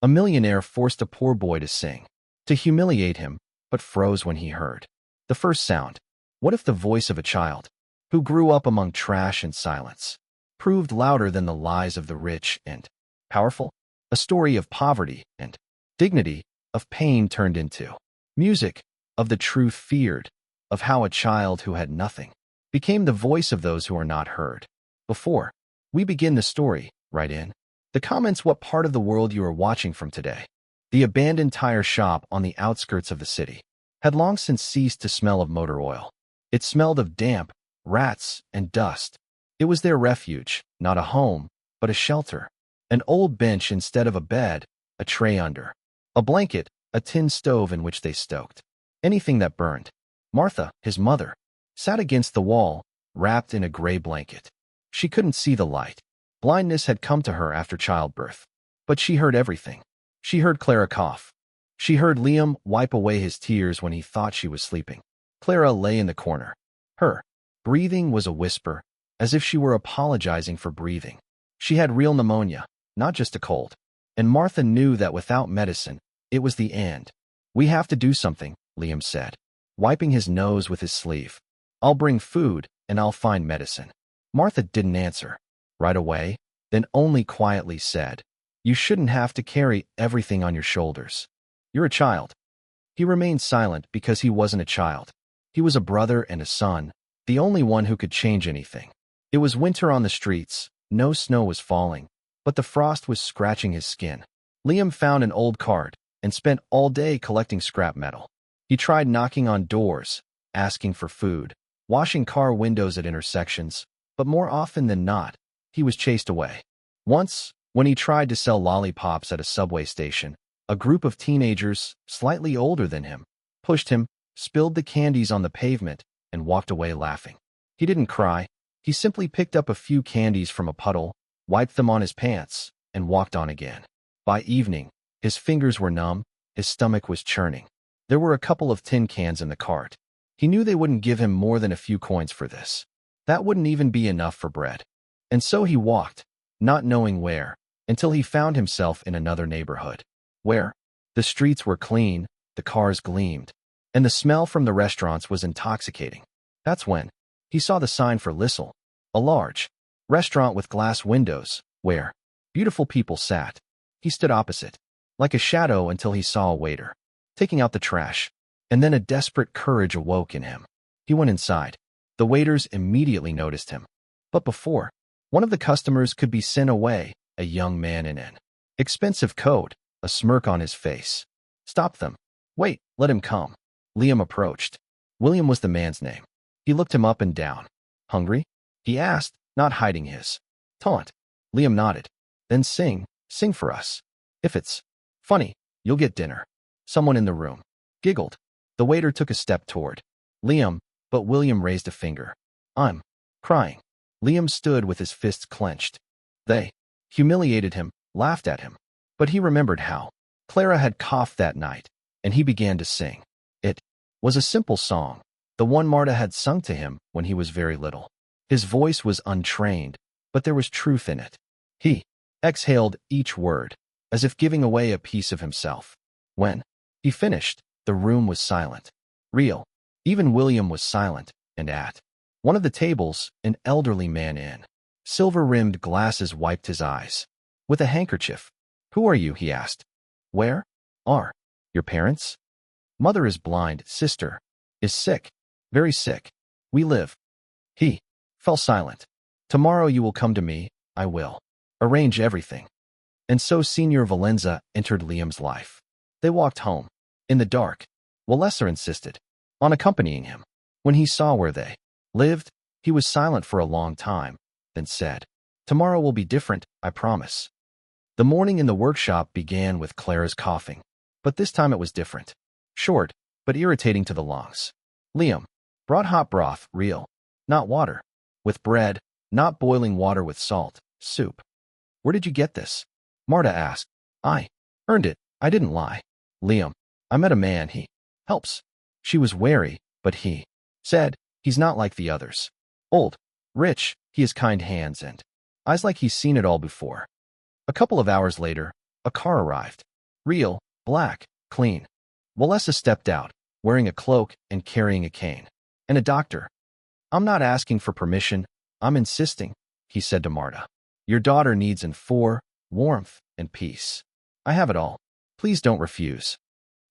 A millionaire forced a poor boy to sing, to humiliate him, but froze when he heard the first sound. What if the voice of a child, who grew up among trash and silence, proved louder than the lies of the rich and powerful? A story of poverty and dignity, of pain turned into music, of the truth feared, of how a child who had nothing became the voice of those who are not heard. Before we begin the story, write in the comments what part of the world you are watching from today. The abandoned tire shop on the outskirts of the city had long since ceased to smell of motor oil. It smelled of damp, rats, and dust. It was their refuge, not a home, but a shelter. An old bench instead of a bed, a tray under, a blanket, a tin stove in which they stoked anything that burned. Martha, his mother, sat against the wall, wrapped in a gray blanket. She couldn't see the light. Blindness had come to her after childbirth. But she heard everything. She heard Clara cough. She heard Liam wipe away his tears when he thought she was sleeping. Clara lay in the corner. Her breathing was a whisper, as if she were apologizing for breathing. She had real pneumonia, not just a cold. And Martha knew that without medicine, it was the end. We have to do something, Liam said, wiping his nose with his sleeve. I'll bring food, and I'll find medicine. Martha didn't answer right away, then only quietly said, You shouldn't have to carry everything on your shoulders. You're a child. He remained silent because he wasn't a child. He was a brother and a son, the only one who could change anything. It was winter on the streets, no snow was falling, but the frost was scratching his skin. Liam found an old cart and spent all day collecting scrap metal. He tried knocking on doors, asking for food, washing car windows at intersections, but more often than not, he was chased away. Once, when he tried to sell lollipops at a subway station, a group of teenagers, slightly older than him, pushed him, spilled the candies on the pavement, and walked away laughing. He didn't cry. He simply picked up a few candies from a puddle, wiped them on his pants, and walked on again. By evening, his fingers were numb, his stomach was churning. There were a couple of tin cans in the cart. He knew they wouldn't give him more than a few coins for this. That wouldn't even be enough for bread. And so he walked, not knowing where, until he found himself in another neighborhood, where the streets were clean, the cars gleamed, and the smell from the restaurants was intoxicating. That's when he saw the sign for Lissel, a large restaurant with glass windows, where beautiful people sat. He stood opposite, like a shadow until he saw a waiter taking out the trash, and then a desperate courage awoke in him. He went inside. The waiters immediately noticed him. But before one of the customers could be sent away, a young man in an expensive coat, a smirk on his face, stopped them. Wait, let him come. Liam approached. William was the man's name. He looked him up and down. Hungry? He asked, not hiding his taunt. Liam nodded. Then sing for us. If it's funny, you'll get dinner. Someone in the room giggled. The waiter took a step toward Liam, but William raised a finger. I'm crying. Liam stood with his fists clenched. They humiliated him, laughed at him. But he remembered how Clara had coughed that night, and he began to sing. It was a simple song, the one Marta had sung to him when he was very little. His voice was untrained, but there was truth in it. He exhaled each word, as if giving away a piece of himself. When he finished, the room was silent. Real. Even William was silent, and at one of the tables, an elderly man in silver-rimmed glasses wiped his eyes with a handkerchief. Who are you? He asked. Where are your parents? Mother is blind, sister is sick, very sick. We live. He fell silent. Tomorrow you will come to me, I will arrange everything. And so Signor Valenza entered Liam's life. They walked home. In the dark, Walesa insisted on accompanying him. When he saw where they lived, he was silent for a long time, then said, Tomorrow will be different, I promise. The morning in the workshop began with Clara's coughing, but this time it was different. Short, but irritating to the lungs. Liam brought hot broth, real, not water, with bread, not boiling water with salt, soup. Where did you get this? Marta asked. I earned it, I didn't lie. Liam, I met a man, he helps. She was wary, but he said, he's not like the others. Old, rich, he has kind hands and eyes like he's seen it all before. A couple of hours later, a car arrived. Real, black, clean. Walesa stepped out, wearing a cloak and carrying a cane. And a doctor. I'm not asking for permission, I'm insisting, he said to Marta. Your daughter needs warmth, and peace. I have it all. Please don't refuse.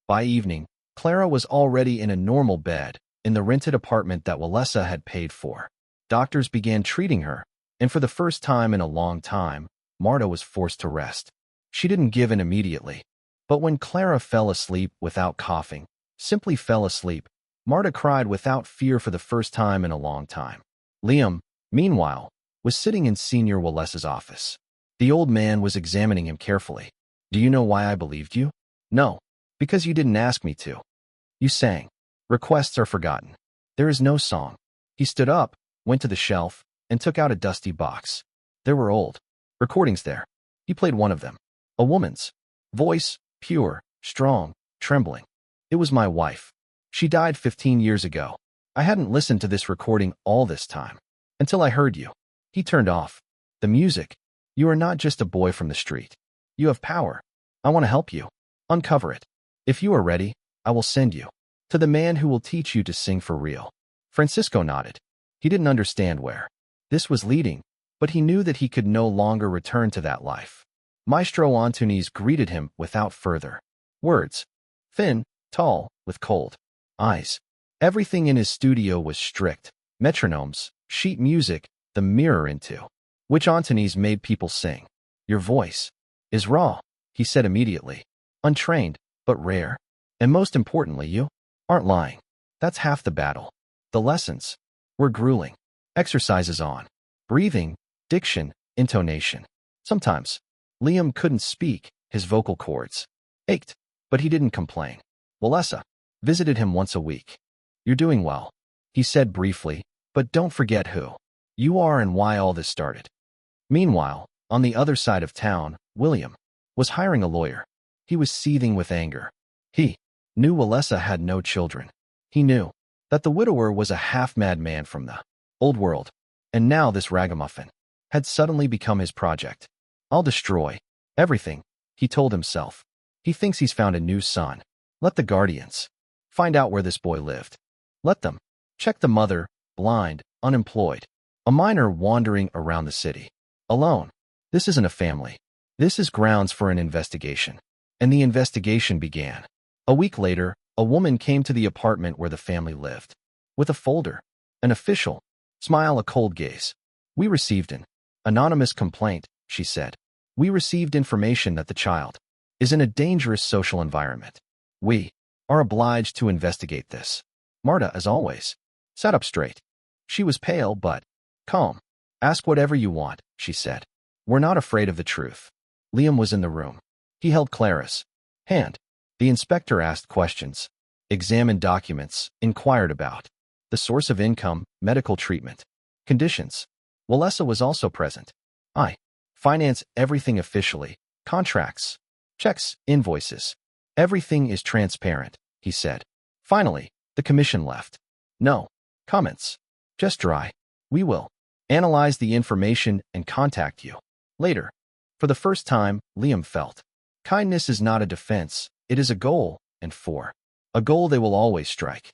By evening, Clara was already in a normal bed, in the rented apartment that Walesa had paid for. Doctors began treating her, and for the first time in a long time, Marta was forced to rest. She didn't give in immediately. But when Clara fell asleep without coughing, simply fell asleep, Marta cried without fear for the first time in a long time. Liam, meanwhile, was sitting in Senior Walesa's office. The old man was examining him carefully. Do you know why I believed you? No, because you didn't ask me to. You sang. Requests are forgotten. There is no song. He stood up, went to the shelf, and took out a dusty box. There were old recordings there. He played one of them. A woman's voice, pure, strong, trembling. It was my wife. She died 15 years ago. I hadn't listened to this recording all this time. Until I heard you. He turned off. The music. You are not just a boy from the street. You have power. I want to help you. Uncover it. If you are ready, I will send you to the man who will teach you to sing for real. Francisco nodded. He didn't understand where this was leading, but he knew that he could no longer return to that life. Maestro Antunes greeted him without further words. Thin, tall, with cold eyes. Everything in his studio was strict. Metronomes, sheet music, the mirror into which Antunes made people sing. Your voice is raw, he said immediately. Untrained, but rare. And most importantly, you aren't lying. That's half the battle. The lessons were grueling. Exercises on breathing, diction, intonation. Sometimes, Liam couldn't speak, his vocal cords ached, but he didn't complain. Walesa visited him once a week. You're doing well, he said briefly, but don't forget who you are and why all this started. Meanwhile, on the other side of town, William was hiring a lawyer. He was seething with anger. He knew Walesa had no children. He knew that the widower was a half-mad man from the old world, and now this ragamuffin had suddenly become his project. I'll destroy everything, he told himself. He thinks he's found a new son. Let the guardians find out where this boy lived. Let them check the mother, blind, unemployed, a minor wandering around the city. Alone. This isn't a family. This is grounds for an investigation. And the investigation began. A week later, a woman came to the apartment where the family lived. With a folder, an official smile, a cold gaze. We received an anonymous complaint, she said. We received information that the child is in a dangerous social environment. We are obliged to investigate this. Marta, as always, sat up straight. She was pale but calm. Ask whatever you want, she said. We're not afraid of the truth. Liam was in the room. He held Clara's hand. The inspector asked questions, examined documents, inquired about the source of income, medical treatment, conditions. Walesa was also present. I finance everything officially, contracts, checks, invoices. Everything is transparent, he said. Finally, the commission left. No comments. Just dry. We will analyze the information and contact you later. For the first time, Liam felt kindness is not a defense, it is a goal, and for a goal they will always strike.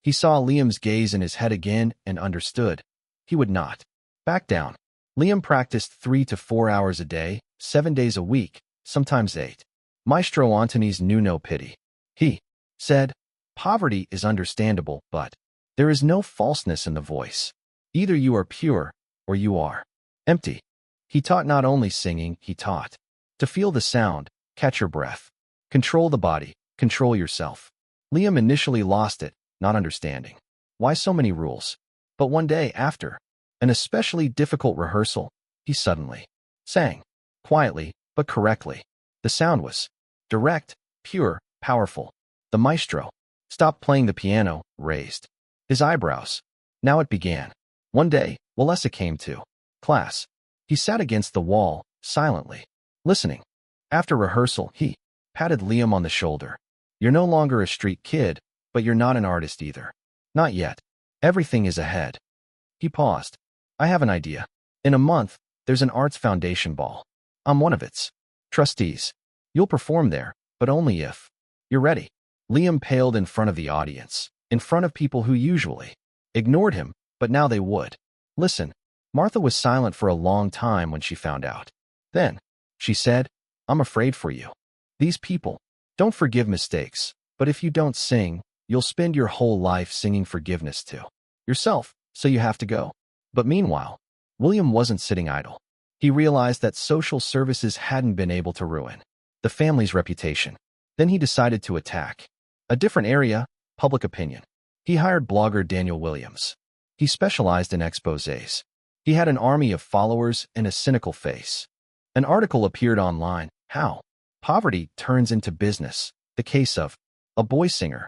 He saw Liam's gaze in his head again and understood. He would not back down. Liam practiced 3 to 4 hours a day, 7 days a week, sometimes 8. Maestro Antunes knew no pity. He said, poverty is understandable, but there is no falseness in the voice. Either you are pure, or you are empty. He taught not only singing, he taught to feel the sound, catch your breath, control the body, control yourself. Liam initially lost it, not understanding why so many rules. But one day after an especially difficult rehearsal, he suddenly sang, quietly but correctly. The sound was direct, pure, powerful. The maestro stopped playing the piano, raised his eyebrows. Now it began. One day, Walesa came to class. He sat against the wall, silently listening. After rehearsal, he patted Liam on the shoulder. You're no longer a street kid, but you're not an artist either. Not yet. Everything is ahead. He paused. I have an idea. In a month, there's an Arts Foundation ball. I'm one of its trustees. You'll perform there, but only if you're ready. Liam paled in front of the audience, in front of people who usually ignored him, but now they would. Listen, Martha was silent for a long time when she found out. Then, she said, I'm afraid for you. These people don't forgive mistakes, but if you don't sing, you'll spend your whole life singing forgiveness to yourself, so you have to go. But meanwhile, William wasn't sitting idle. He realized that social services hadn't been able to ruin the family's reputation. Then he decided to attack a different area, public opinion. He hired blogger Daniel Williams. He specialized in exposés. He had an army of followers and a cynical face. An article appeared online, How Poverty Turns into Business, the case of a boy singer.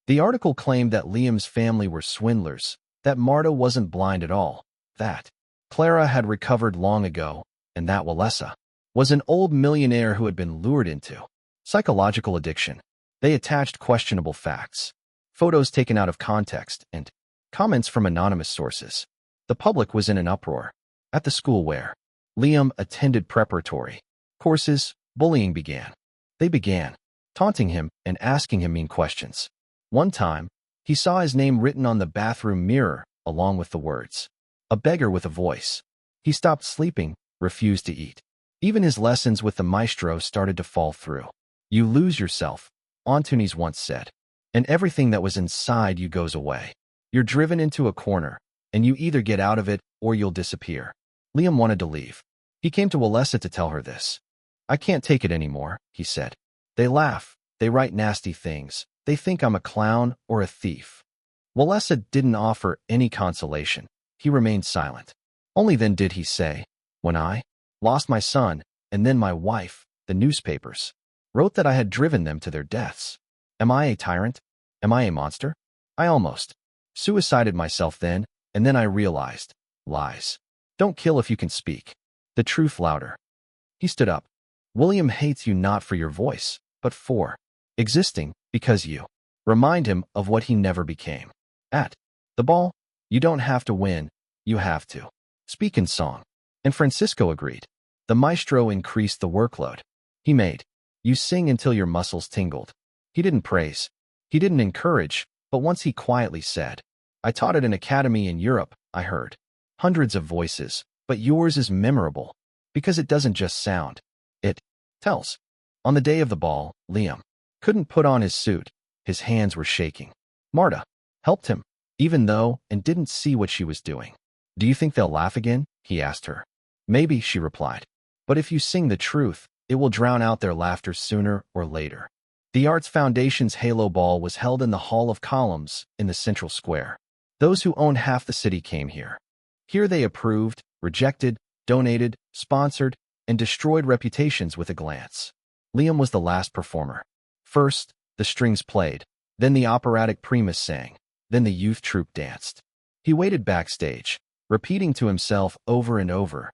The article claimed that Liam's family were swindlers, that Marta wasn't blind at all, that Clara had recovered long ago, and that Walesa was an old millionaire who had been lured into psychological addiction. They attached questionable facts, photos taken out of context, and comments from anonymous sources. The public was in an uproar. At the school where Liam attended preparatory courses, bullying began. They began taunting him and asking him mean questions. One time, he saw his name written on the bathroom mirror, along with the words, "A beggar with a voice." He stopped sleeping, refused to eat. Even his lessons with the maestro started to fall through. You lose yourself, Antunes once said, and everything that was inside you goes away. You're driven into a corner, and you either get out of it or you'll disappear. Liam wanted to leave. He came to Walesa to tell her this. I can't take it anymore, he said. They laugh, they write nasty things, they think I'm a clown or a thief. Walesa didn't offer any consolation. He remained silent. Only then did he say, when I lost my son, and then my wife, the newspapers wrote that I had driven them to their deaths. Am I a tyrant? Am I a monster? I almost suicided myself then, and then I realized, lies don't kill if you can speak the truth louder. He stood up. William hates you not for your voice, but for existing, because you remind him of what he never became. At the ball, you don't have to win, you have to speak in song. And Francisco agreed. The maestro increased the workload. He made you sing until your muscles tingled. He didn't praise. He didn't encourage, but once he quietly said, I taught at an academy in Europe, I heard hundreds of voices, but yours is memorable, because it doesn't just sound, it tells. On the day of the ball, Liam couldn't put on his suit. His hands were shaking. Marta helped him, even though, and didn't see what she was doing. Do you think they'll laugh again? He asked her. Maybe, she replied. But if you sing the truth, it will drown out their laughter sooner or later. The Arts Foundation's Halo Ball was held in the Hall of Columns in the Central Square. Those who owned half the city came here. Here they approved, rejected, donated, sponsored, and destroyed reputations with a glance. Liam was the last performer. First, the strings played, then the operatic primus sang, then the youth troupe danced. He waited backstage, repeating to himself over and over,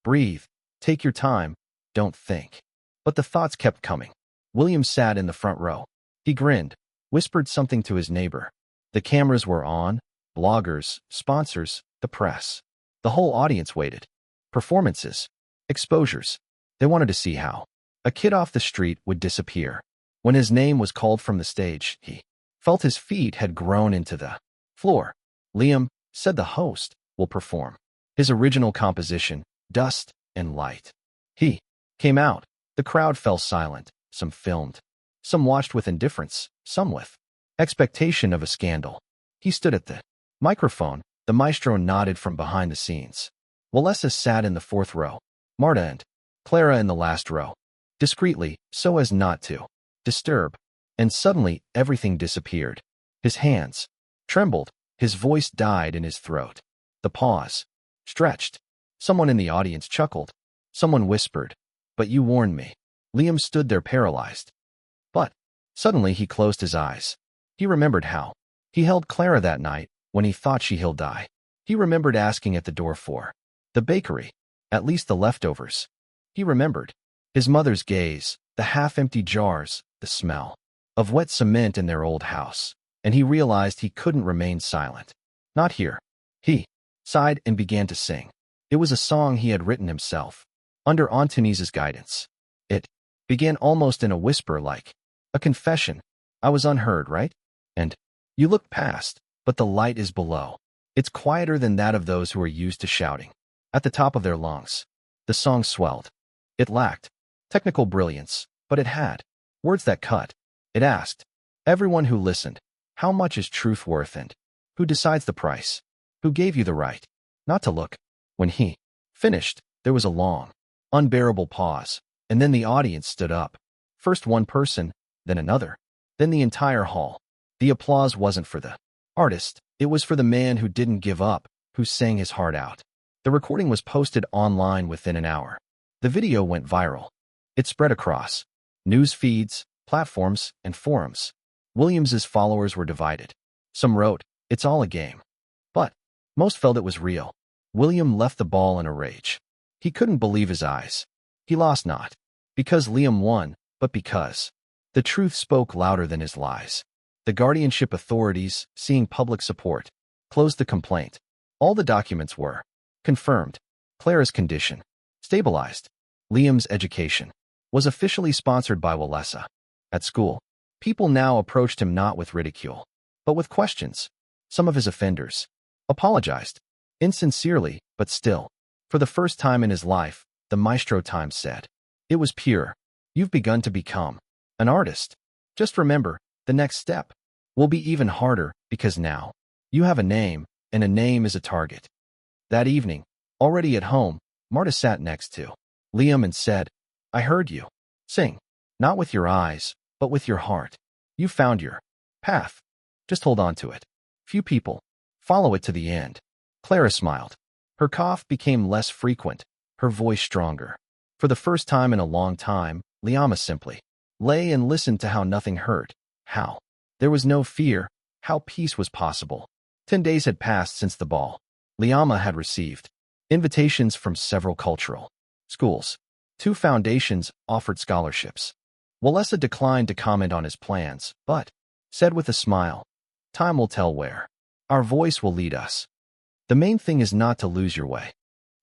breathe, take your time, don't think. But the thoughts kept coming. William sat in the front row. He grinned, whispered something to his neighbor. The cameras were on, bloggers, sponsors, the press. The whole audience waited. Performances, exposures. They wanted to see how a kid off the street would disappear. When his name was called from the stage, he felt his feet had grown into the floor. Liam, said the host, will perform his original composition, Dust and Light. He came out. The crowd fell silent. Some filmed. Some watched with indifference, some with expectation of a scandal. He stood at the microphone. The maestro nodded from behind the scenes. Walesa sat in the fourth row. Marta and Clara in the last row. Discreetly, so as not to disturb. And suddenly, everything disappeared. His hands trembled. His voice died in his throat. The pause stretched. Someone in the audience chuckled. Someone whispered, but you warned me. Liam stood there paralyzed. But suddenly he closed his eyes. He remembered how he held Clara that night when he thought he'll die. He remembered asking at the door for the bakery, at least the leftovers. He remembered his mother's gaze, the half-empty jars, the smell of wet cement in their old house, and he realized he couldn't remain silent. Not here. He sighed and began to sing. It was a song he had written himself, under Antunes' guidance. It began almost in a whisper like a confession. I was unheard, right? And you look past, but the light is below. It's quieter than that of those who are used to shouting at the top of their lungs. The song swelled. It lacked technical brilliance, but it had words that cut. It asked everyone who listened, how much is truth worth and who decides the price? Who gave you the right not to look? When he finished, there was a long, unbearable pause, and then the audience stood up. First one person, then another, then the entire hall. The applause wasn't for the artist, it was for the man who didn't give up, who sang his heart out. The recording was posted online within an hour. The video went viral. It spread across news feeds, platforms, and forums. Williams's followers were divided. Some wrote, "It's all a game." But most felt it was real. William left the ball in a rage. He couldn't believe his eyes. He lost not because Liam won, but because the truth spoke louder than his lies. The guardianship authorities, seeing public support, closed the complaint. All the documents were confirmed. Clara's condition stabilized. Liam's education was officially sponsored by Walesa. At school, people now approached him not with ridicule, but with questions. Some of his offenders apologized, insincerely, but still. For the first time in his life, the Maestro Times said, "It was pure. You've begun to become an artist. Just remember, the next step will be even harder because now you have a name, and a name is a target." That evening, already at home, Marta sat next to Liam and said, "I heard you sing, not with your eyes, but with your heart. You found your path. Just hold on to it. Few people follow it to the end." Clara smiled. Her cough became less frequent, her voice stronger. For the first time in a long time, Liama simply lay and listened to how nothing hurt, how there was no fear, how peace was possible. 10 days had passed since the ball. Liama had received invitations from several cultural schools. 2 foundations offered scholarships. Walesa declined to comment on his plans, but said with a smile, "Time will tell where. Our voice will lead us. The main thing is not to lose your way."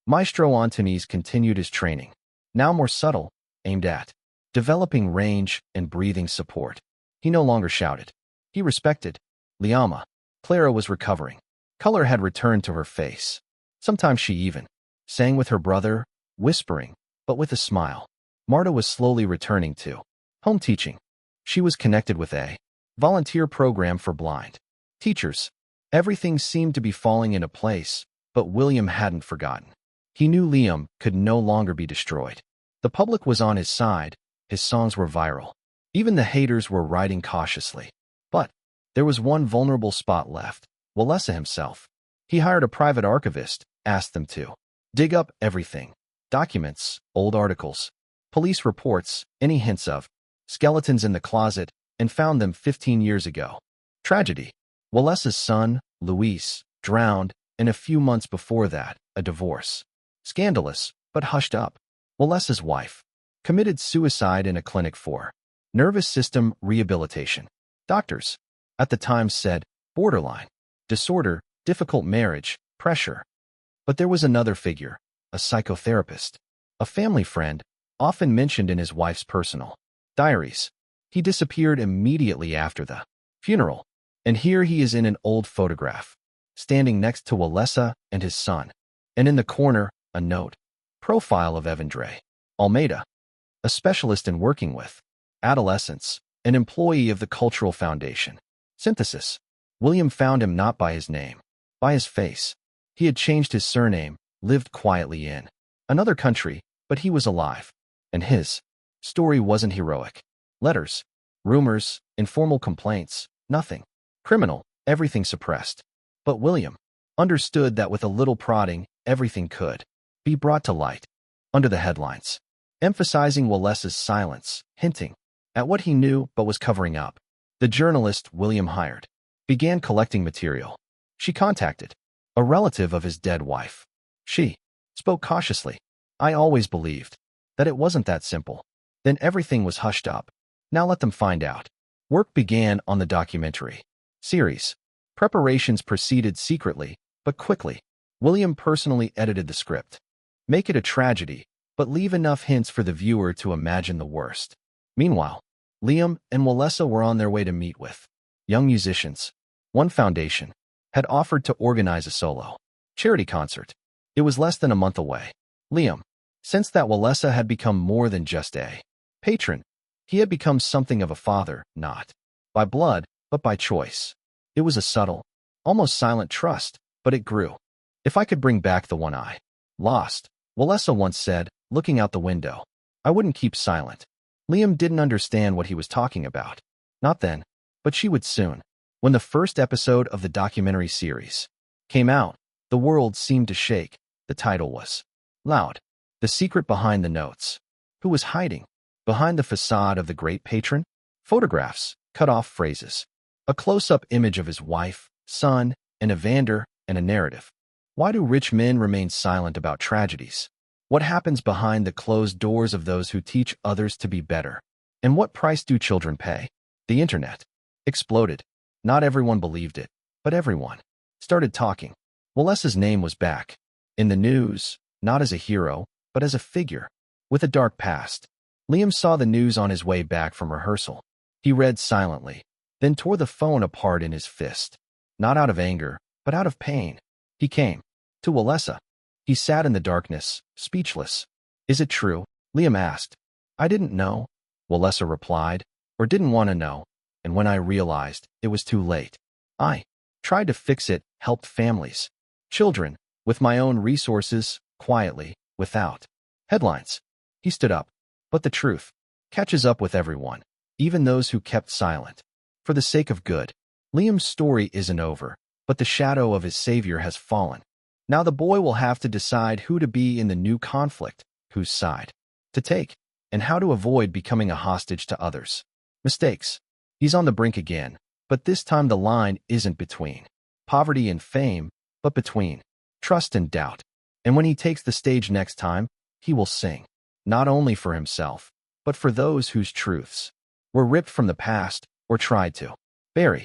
Maestro Antunes continued his training, now more subtle, aimed at developing range and breathing support. He no longer shouted. He respected Liama. Clara was recovering. Color had returned to her face. Sometimes she even sang with her brother, whispering, but with a smile. Marta was slowly returning to home teaching. She was connected with a volunteer program for blind teachers. Everything seemed to be falling into place, but William hadn't forgotten. He knew Liam could no longer be destroyed. The public was on his side. His songs were viral. Even the haters were writing cautiously. But there was one vulnerable spot left. Walesa himself. He hired a private archivist, asked them to dig up everything. Documents, old articles, police reports, any hints of skeletons in the closet, and found them 15 years ago. Tragedy. Walesa's son, Luis, drowned, and a few months before that, a divorce. Scandalous, but hushed up. Walesa's wife committed suicide in a clinic for nervous system rehabilitation. Doctors at the time said borderline disorder, difficult marriage, pressure. But there was another figure, a psychotherapist, a family friend, often mentioned in his wife's personal diaries. He disappeared immediately after the funeral, and here he is in an old photograph, standing next to Walesa and his son, and in the corner, a note. Profile of Evandre Almeida, a specialist in working with adolescents, an employee of the Cultural Foundation. Synthesis. William found him not by his name, by his face. He had changed his surname, lived quietly in another country, but he was alive. And his story wasn't heroic. Letters, rumors, informal complaints, nothing criminal, everything suppressed. But William understood that with a little prodding, everything could be brought to light. Under the headlines, emphasizing Walesa's silence, hinting at what he knew but was covering up. The journalist William hired began collecting material. She contacted a relative of his dead wife. She spoke cautiously. "I always believed that it wasn't that simple. Then everything was hushed up. Now let them find out." Work began on the documentary series. Preparations proceeded secretly, but quickly. William personally edited the script. Make it a tragedy, but leave enough hints for the viewer to imagine the worst. Meanwhile, Liam and Walesa were on their way to meet with young musicians. One foundation had offered to organize a solo charity concert. It was less than a month away. Liam sensed that Walesa had become more than just a patron. He had become something of a father, not by blood, but by choice. It was a subtle, almost silent trust, but it grew. If I could bring back the one I lost, Walesa once said, looking out the window, I wouldn't keep silent. Liam didn't understand what he was talking about. Not then, but she would soon. When the first episode of the documentary series came out, the world seemed to shake. The title was Loud. The secret behind the notes. Who was hiding behind the facade of the great patron? Photographs, cut-off phrases, a close-up image of his wife, son, and Evander, and a narrative. Why do rich men remain silent about tragedies? What happens behind the closed doors of those who teach others to be better? And what price do children pay? The internet exploded. Not everyone believed it, but everyone started talking. Walesa's name was back in the news, not as a hero, but as a figure with a dark past. Liam saw the news on his way back from rehearsal. He read silently, then tore the phone apart in his fist. Not out of anger, but out of pain. He came to Walesa. He sat in the darkness, speechless. Is it true? Liam asked. I didn't know, Walesa replied, or didn't want to know, and when I realized, it was too late. I tried to fix it, helped families, children, with my own resources, quietly, without headlines. He stood up. But the truth catches up with everyone, even those who kept silent. For the sake of good, Liam's story isn't over, but the shadow of his savior has fallen. Now the boy will have to decide who to be in the new conflict, whose side to take, and how to avoid becoming a hostage to others. Mistakes. He's on the brink again, but this time the line isn't between poverty and fame, but between trust and doubt. And when he takes the stage next time, he will sing, not only for himself, but for those whose truths were ripped from the past or tried to bury.